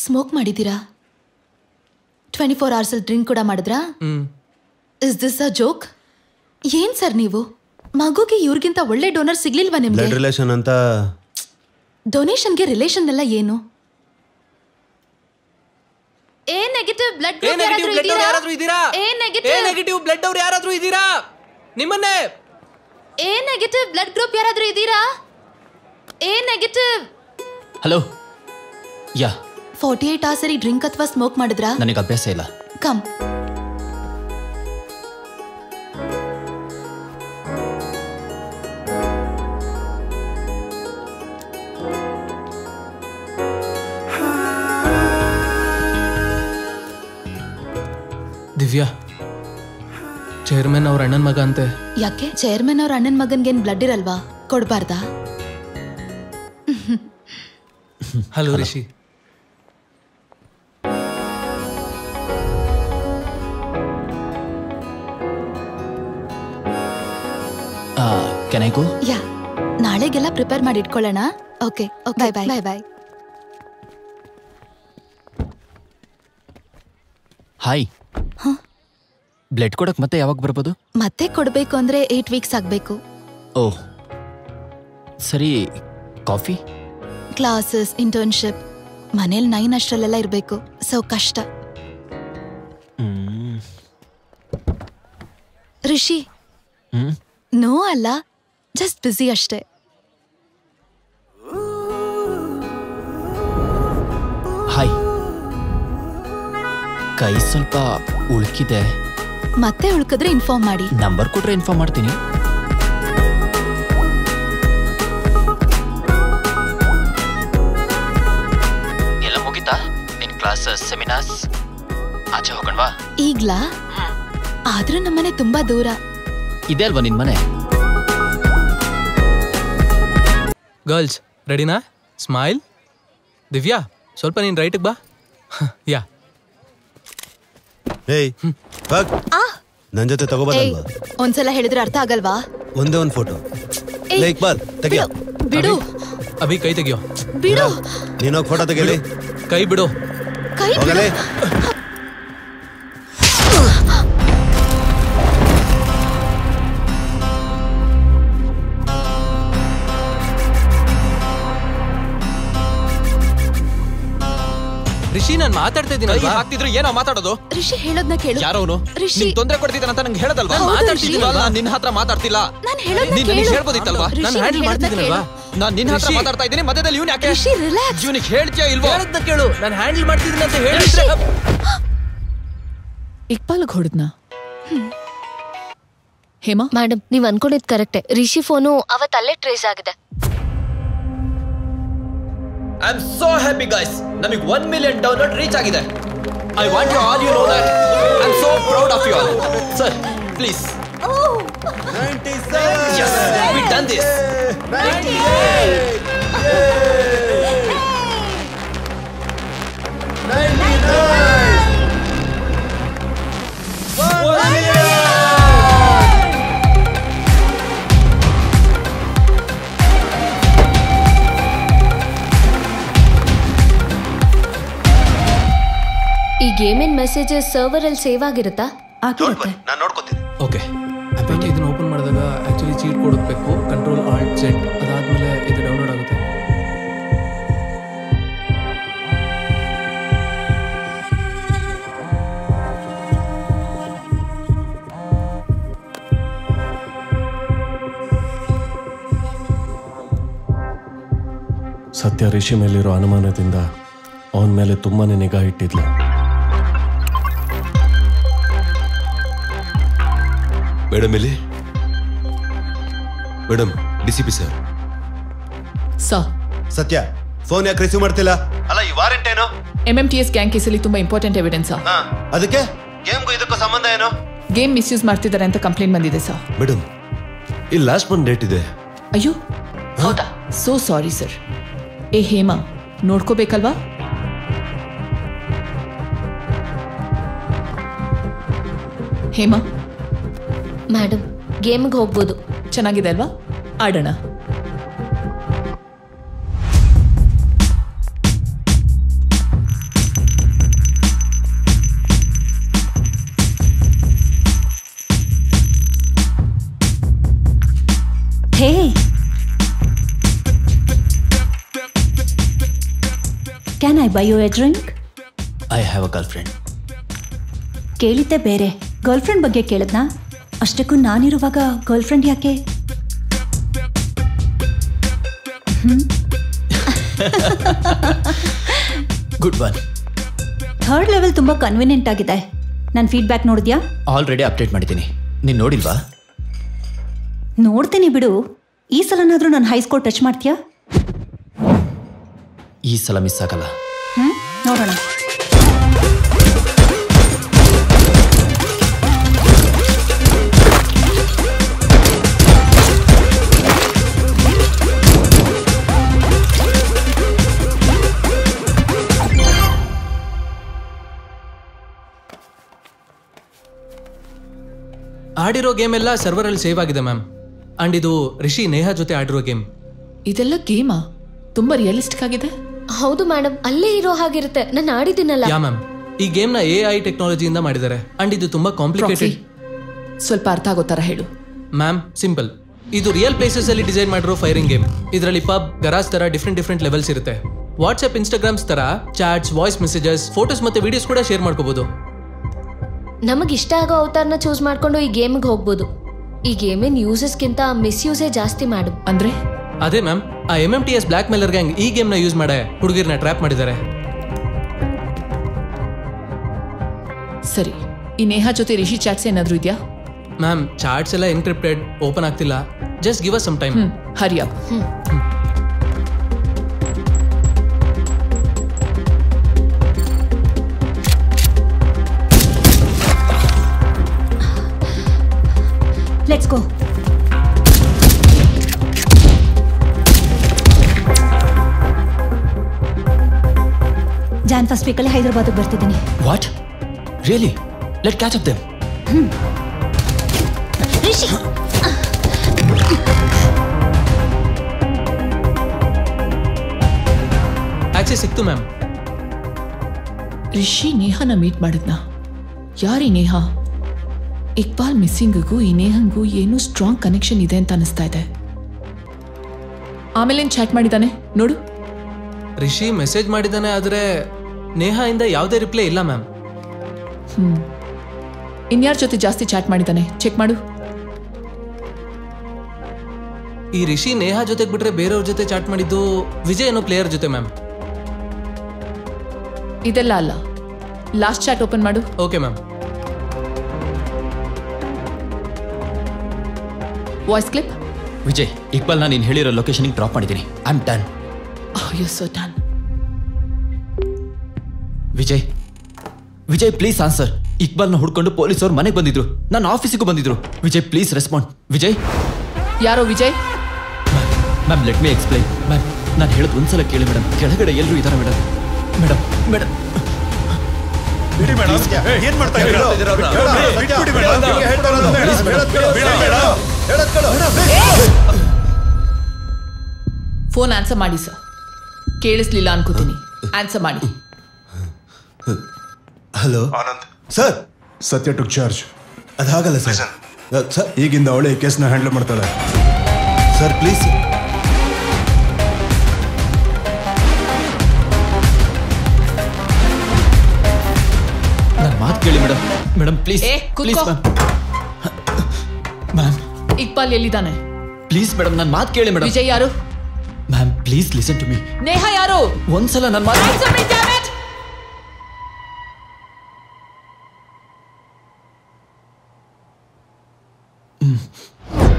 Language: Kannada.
ಸ್ಮೋಕ್ ಮಾಡಿದ್ದೀರಾ? 24 hours ಡ್ರಿಂಕ್ ಕೂಡ ಮಾಡಿದ್ರಾ? Is this a joke? ಏನ್ ಸರ್ ನೀವು? ಮಗುಗೆ ಇವ್ರಿಗಿಂತ ಒಳ್ಳೆ ಡೋನರ್ ಸಿಗ್ಲಿಲ್ವಾ ನಿಮ್ಗೆ? ಬ್ಲಡ್ ರಿಲೇಷನ್ ಅಂತ. ಡೊನೇಷನ್ಗೆ ರಿಲೇಷನ್ ಎಲ್ಲ ಏನು? ಎ ನೆಗೆಟಿವ್ ಬ್ಲಡ್ ಗ್ರೂಪ್ ಯಾರಾದ್ರೂ ಇದ್ದೀರಾ? ಎ ನೆಗೆಟಿವ್ ಬ್ಲಡ್ ಅವ್ರು ಯಾರಾದ್ರೂ ಇದ್ದೀರಾ? ನಿಮ್ಮನ್ನೇ ಎ ನೆಗೆಟಿವ್ ಬ್ಲಡ್ ಗ್ರೂಪ್ ಯಾರಾದ್ರೂ ಇದ್ದೀರಾ? A negative. Hello. Yeah 48 hours ಸರಿ ಡ್ರಿಂಕ್ ಅಥವಾ ಸ್ಮೋಕ್ ಮಾಡಿದ್ರಾ? ನನಗೆ ಅಭ್ಯಾಸ ಇಲ್ಲ. ಕಮ್. ದಿವ್ಯಾ, ಚೇರ್ಮನ್ ಅವ್ರ ಅಣ್ಣನ ಮಗ ಅಂತೆ. ಯಾಕೆ? ಚೇರ್ಮನ್ ಅವ್ರ ಅಣ್ಣನ ಮಗನ್ಗೇನ್ ಬ್ಲಡ್ ಇರಲ್ವಾ? ಕೊಡ್ಬಾರ್ದಾ? Hello Rishi. Can I go? Ya, ನಾಳೆಗೆಲ್ಲ ಪ್ರಿಪೇರ್ ಮಾಡಿ ಇಟ್ಕೊಳ್ಳೋಣ. Okay okay, bye bye bye. Hi. Blood ಕೊಡಕ್ ಮತ್ತೆ ಯಾವಾಗ ಬರ್ಬೋದು? ಮತ್ತೆ ಕೊಡಬೇಕು ಅಂದ್ರೆ 8 weeks ಆಗಬೇಕು. ಓಹ್ ಸರಿ. ಕಾಫಿ? ಕ್ಲಾಸಸ್, ಇಂಟರ್ನ್ಶಿಪ್, ಮನೇಲಿ 9 ಅಷ್ಟರಲ್ಲೆಲ್ಲ ಇರಬೇಕು. ಸೊ ಕಷ್ಟ. ರಿಷಿ, ನೋ ಅಲ್ಲ, ಜಸ್ಟ್ ಬ್ಯುಸಿ ಅಷ್ಟೇ. ಹಾಯ್. ಕೈ ಸ್ವಲ್ಪ ಉಳ್ಕಿದೆ. ಮತ್ತೆ ಉಳ್ಕಿದ್ರೆ ಇನ್ಫಾರ್ಮ್ ಮಾಡಿ. ನಂಬರ್ ಕೊಟ್ರೆ ಇನ್ಫಾರ್ಮ್ ಮಾಡ್ತೀನಿ. ಎಲ್ಲ ಮುಗಿತಾ ನಿನ್ ಕ್ಲಾಸಸ್, ಸೆಮಿನಾರ್ಸ್? ಆಚೆ ಹೋಗೋಣವಾ? ಈಗ್ಲಾ? ಆದ್ರೂ ನಮ್ಮನೆ ತುಂಬಾ ದೂರ ಇದೆ ಅಲ್ವಾ ನಿನ್ ಮನೆ? ಗರ್ಲ್ಸ್ ರೆಡಿನಾ? ಸ್ಮೈಲ್. ದಿವ್ಯಾ, ಸ್ವಲ್ಪ ನೀನ್ ರೈಟ್ಗೆ ಬಾ. ಯಾ. ಏಯ್ ಬಗ್, ನನ್ ಜೊತೆ ತಗೋಬಾರಲ್ವಾ? ಒಂದ್ಸಲ ಹೇಳಿದ್ರೆ ಅರ್ಥ ಆಗಲ್ವಾ? ಒಂದೇ ಒಂದು ಫೋಟೋ. Like bar ತೆಗಿಯೋ. ಬಿಡು ಅಭಿ, ಕೈ ತೆಗಿಯೋ. ಬಿಡು. ನೀನೋಗಿ ಫೋಟೋ ತೆಗಿಲಿ. ಕೈ ಬಿಡು. ಕೈ ಬಿಡು. ರಿಷಿ, ನಾನು ಮಾತಾಡ್ತಾ ಇದ್ದೀನಿ. ಹಾಕ್ತಿದ್ರು ಏನೋ ಮಾತಾಡೋದು? ರಿಷಿ ಹೇಳೋದ್ನ ಕೇಳು. ಯಾರವನು? ರಿಷಿ ನಿನ್ ತೊಂದರೆ ಕೊಡ್ತಿದ್ದಾನಂತ ನಂಗೆ ಹೇಳೋದಲ್ವಾ? ಮಾತಾಡ್ತಿದ್ದೀನಲ್ವಾ? ನಿನ್ನ ಹತ್ರ ಮಾತಾಡ್ತಿಲ್ಲ. ನಾನು ಹೇಳೋದ್ನ ಕೇಳು. ನೀನು ಹೇಳ್ಬೋದಿತ್ತಲ್ವಾ? ನಾನು ಹ್ಯಾಂಡಲ್ ಮಾಡ್ತಿದ್ದೀನಲ್ವಾ? ನಾನು ನಿನ್ನ ಹತ್ರ ಮಾತಾಡ್ತಾ ಇದ್ದೀನಿ, ಮಧ್ಯದಲ್ಲಿ ಇವನು ಯಾಕೆ? ರಿಷಿ ರಿಲ್ಯಾಕ್ಸ್. ಇವನಿಗೆ ಹೇಳ್ತೀಯಾ ಇಲ್ವಾ? ಹೇಳೋದ್ನ ಕೇಳು. ನಾನು ಹ್ಯಾಂಡಲ್ ಮಾಡ್ತಿದ್ದೀನಿ ಅಂತ ಹೇಳಿದ್ರೆ ಇಕ್ಬಾಲ್ಗೆ ಹೊಡೆದ್ನ. ಹೇಮಾ ಮೇಡಮ್, ನೀವ್ ಅನ್ಕೊಂಡಿದ್ ಕರೆಕ್ಟೆ. ರಿಷಿ ಫೋನು ಅವತ್ತಲ್ಲೇ ಟ್ರೇಸ್ ಆಗಿದೆ. I am so happy guys. ನಮಗೆ 1 million ಡೌನ್ಲೋಡ್ ರೀಚ್ ಆಗಿದೆ. I want you all you know that I am so proud of you all. Sir please. 97. Yes, we done this. 98. 99. 1 million. ಈ ಗೇಮಿನ ಮೆಸೇಜಸ್ ಸರ್ವರ್ ಅಲ್ಲಿ ಸೇವ್ ಆಗಿರುತ್ತಾ? ಆಗಿರುತ್ತೆ. ನಾನು ನೋಡ್ಕೊತೀನಿ. ಓಕೆ. ಇದನ್ನ ಓಪನ್ ಮಾಡಿದಾಗ ಆಕ್ಚುಲಿ ಚೀಟ್ ಕೊಡಬೇಕು. ಕಂಟ್ರೋಲ್ ಆಲ್ಟ್ ಜೆಡ್, ಅದಾದ್ಮೇಲೆ ಇದು ಡೌನ್ಲೋಡ್ ಆಗುತ್ತೆ. ಸತ್ಯ ರಿಷಿ ಮೇಲಿರೋ ಅನುಮಾನದಿಂದ ಅವನ ಮೇಲೆ ತುಂಬಾನೇ ನಿಗಾ ಇಟ್ಟಿದ್ಲು. ಮೇಡಮ್ ಇಲ್ಲಿ. Madam, DCP sir. ಸತ್ಯ ಫೋನ್ ಯಾಕೆ ರಿಸೀವ್ ಮಾಡ್ತಿಲ್ಲ? ಅಲ್ಲ, ಈ ವಾರೆಂಟ್ ಏನು? MMTS ಗ್ಯಾಂಗ್ ಕೇಸಲ್ಲಿ ತುಂಬಾ ಇಂಪಾರ್ಟೆಂಟ್ ಎವಿಡೆನ್ಸ್. ಅದಕ್ಕೆ ಗೇಮ್ಗೂ ಇದಕ್ಕೂ ಸಂಬಂಧ ಏನು? ಗೇಮ್ ಮಿಸ್ಯೂಸ್ ಮಾಡ್ತಿದ್ದಾರೆ ಅಂತ ಕಂಪ್ಲೇಂಟ್ ಬಂದಿದೆ ಸರ್. ಮೇಡಮ್, ಇಲ್ಲಿ ಲಾಸ್ಟ್ ಮಂತ್ ಡೇಟ್ ಇದೆ. ಅಯ್ಯೋ ಹೌದಾ? So sorry sir. ಏ ಹೇಮಾ, ನೋಡ್ಕೋಬೇಕಲ್ವಾ? ಹೇಮಾ ಮೇಡಮ್, ಗೇಮ್ಗೆ ಹೋಗ್ಬೋದು. ಚೆನ್ನಾಗಿದೆ ಅಲ್ವಾ? ಆಡೋಣ. Can I buy you a drink? I have a girlfriend. ಕೇಳಿದ್ದೆ ಬೇರೆ, ಗರ್ಲ್ ಫ್ರೆಂಡ್ ಬಗ್ಗೆ ಕೇಳಿದ್ನಾ? ಅಷ್ಟಕ್ಕೂ ನಾನಿರುವಾಗ ಗರ್ಲ್ ಫ್ರೆಂಡ್ ಯಾಕೆ? Good one. ಥರ್ಡ್ ಲೆವೆಲ್ ತುಂಬ ಕನ್ವಿನಿಯೆಂಟ್ ಆಗಿದೆ. ನನ್ನ ಫೀಡ್ಬ್ಯಾಕ್ ನೋಡಿದ್ಯಾ? ಆಲ್ರೆಡಿ ಅಪ್ಡೇಟ್ ಮಾಡಿದ್ದೀನಿ. ನೀನು ನೋಡಿಲ್ವಾ? ನೋಡ್ತೀನಿ ಬಿಡು. ಈ ಸಲನಾದರೂ ನನ್ನ ಹೈಸ್ಕೋರ್ ಟಚ್ ಮಾಡ್ತೀಯಾ? ಈ ಸಲ ಮಿಸ್ ಆಗಲ್ಲ. ನೋಡೋಣ. ಆಡಿರೋ ಗೇಮ್ ಎಲ್ಲ ಸರ್ವರ್ ಅಲ್ಲಿ ಸೇವ್ ಆಗಿದೆ ಮ್ಯಾಮ್. ಅಂಡ್ ಇದು ರಿಷಿ ನೇಹಾ ಜೊತೆ ಆಡಿರೋ ಗೇಮ್. ಇದೆಲ್ಲ ಗೇಮಾ? ತುಂಬಾ ರಿಯಲಿಸ್ಟಿಕ್ ಆಗಿದೆ. ಹೌದು ಮೇಡಮ್, ಅಲ್ಲೇ ಇರೋ ಹಾಗಿರುತ್ತೆ. ನಾನು ಆಡಿದ್ದೀನಲ್ಲ. ಯಾ ಮ್ಯಾಮ್, ಈ ಗೇಮ್ ನ AI ಟೆಕ್ನಾಲಜಿಯಿಂದ ಮಾಡಿದ್ದಾರೆ. ಅಂಡ್ ಇದು ತುಂಬಾ ಕಾಂಪ್ಲಿಕೇಟೆಡ್. ಸ್ವಲ್ಪ ಅರ್ಥ ಆಗೋ ತರ ಹೇಳು. Ma'am simple. ಇದು ರಿಯಲ್ ಪ್ಲೇಸಸ್ ಅಲ್ಲಿ ಡಿಸೈನ್ ಮಾಡಿರೋ ಫೈರಿಂಗ್ ಗೇಮ್. ಇದರಲ್ಲಿ ಪಬ್, ಗರಾಜ್ ತರ ಡಿಫ್ರೆಂಟ್ ಲೆವೆಲ್ಸ್ ಇರುತ್ತೆ. ವಾಟ್ಸ್ಆಪ್, ಇನ್ಸ್ಟಾಗ್ರಾಮ್ಸ್ ತರ ಚಾಟ್ಸ್, ವಾಯ್ಸ್ ಮೆಸೇಜಸ್, ಫೋಟೋಸ್ ಮತ್ತೆ ವಿಡಿಯೋಸ್ ಕೂಡ ಶೇರ್ ಮಾಡ್ಕೋಬಹುದು. ನಮಗೆ ಇಷ್ಟ ಆಗೋ ಅವತಾರನ ಚೂಸ್ ಮಾಡ್ಕೊಂಡು ಈ ಗೇಮ್ಗೆ ಹೋಗ್ಬೋದು. ಈ ಗೇಮಿನ ಯೂಸಸ್ಗಿಂತ ಮಿಸ್ಯೂಸೇ ಜಾಸ್ತಿ ಮಾಡು. ಅಂದ್ರೆ ಅದೇ ಮ್ಯಾಮ್, ಆ MMTS ಬ್ಲಾಕ್ ಮೇಲರ್ ಗ್ಯಾಂಗ್ ಈ ಗೇಮ್ ನ ಯೂಸ್ ಮಾಡೇ ಹುಡುಗಿರ್ನ ಟ್ರ್ಯಾಪ್ ಮಾಡಿದ್ದಾರೆ. ಸರಿ, ಈ ನೇಹಾ ಜೊತೆ ರಿಷಿ ಚಾಟ್ಸ್ ಏನಾದ್ರೂ ಇದೆಯಾ? ಮ್ಯಾಮ್, ಚಾಟ್ಸ್ ಎಲ್ಲ ಎನ್ಕ್ರಿಪ್ಟೆಡ್, ಓಪನ್ ಆಗ್ತಿಲ್ಲ. Just give us some time. Hurry up. Let's go. Jan first ವೀಕಲ್ಲಿ ಹೈದರಾಬಾದ್ಗೆ ಬರ್ತಿದ್ದೀನಿ. What? Really? Let catch up them. Rishi, access ಸಿಕ್ತು ಮ್ಯಾಮ್. ರಿಷಿ ನೇಹಾನ ಮೀಟ್ ಮಾಡಿದ್ನ? ಯಾರೀ ನೇಹಾ? ಇಕ್ಬಾಲ್ ಮಿಸ್ಸಿಂಗಿಗೂ ಈ ನೇಹಂಗೂ ಏನೋ ಸ್ಟ್ರಾಂಗ್ ಕನೆಕ್ಷನ್ ಇದೆ ಅಂತ ಅನಿಸ್ತಾ ಇದೆ. ಆಮೇಲೇನ್ ಚಾಟ್ ಮಾಡಿದಾನೆ ನೋಡು. ರಿಷಿ ಮೆಸೇಜ್ ಮಾಡಿದ್ದಾನೆ, ಆದ್ರೆ ನೇಹಾ ಇಂದ ಯಾವುದೇ ರಿಪ್ಲೈ ಇಲ್ಲ ಮ್ಯಾಮ್. ಇನ್ಯಾರ ಜೊತೆ ಜಾಸ್ತಿ ಚಾಟ್ ಮಾಡಿದಾನೆ ಚೆಕ್ ಮಾಡು. ಈ ರಿಷಿ ನೇಹಾ ಜೊತೆಗೆ ಬಿಟ್ರೆ ಬೇರೆಯವ್ರ ಜೊತೆ ಚಾಟ್ ಮಾಡಿದ್ದು ವಿಜಯ್ ಅನ್ನೋ ಪ್ಲೇಯರ್ ಜೊತೆ ಮ್ಯಾಮ್. ಇದೆಲ್ಲ ಅಲ್ಲ, ಲಾಸ್ಟ್ ಚಾಟ್ ಓಪನ್ ಮಾಡು. Okay ma'am. Voice clip. Vijay, Iqbal ನಾನು ನೀನು ಹೇಳಿರೋ ಲೊಕೇಶನ್ಗೆ ಡ್ರಾಪ್ ಮಾಡಿದ್ದೀನಿ. I am done. You so done. Vijay please answer. ಇಕ್ಬಾಲ್ನ ಹುಡ್ಕೊಂಡು ಪೊಲೀಸವ್ರು ಮನೆಗೆ ಬಂದಿದ್ರು, ನನ್ನ ಆಫೀಸಿಗೂ ಬಂದಿದ್ರು. Vijay please respond. ವಿಜಯ್. ಯಾರೋ Vijay? Ma'am let me explain. Ma'am, ನಾನು ಹೇಳೋದು ಒಂದ್ಸಲ ಕೇಳಿ ಮೇಡಮ್. ಕೆಳಗಡೆ ಎಲ್ಲರೂ ಇದ್ದಾರೆ madam. Madam madam phone answer ಮಾಡಿ ಸರ್. ಕೇಳಿಸ್ಲಿಲ್ಲ ಅನ್ಕೋತೀನಿ. ಆನ್ಸರ್ ಮಾಡಿ. ಹಲೋ ಆನಂದ್. ಸರ್, ಸತ್ಯ ಟುಕ್ ಚಾರ್ಜ್. ಅದಾಗಲ್ಲ ಸರ್. ಸರ್, ಈಗಿಂದ ಅವಳೆ ಈ ಕೇಸ್ನ ಹ್ಯಾಂಡಲ್ ಮಾಡ್ತಾಳೆ. Sir please. ನನ್ನ ಮಾತು ಕೇಳಿ madam. Madam please please ma'am. Ma'am Iqbal ಎಲ್ಲಿದ್ದಾನೆ? ಪ್ಲೀಸ್ ಮೇಡಮ್, ನನ್ನ ಮಾತು ಕೇಳಿ ಮೇಡಮ್. ವಿಜಯ್ ಯಾರು? Ma'am please listen to me. Neha ಯಾರು? ಒಂದ್ಸಲ ನನ್ನ ಮಾತು.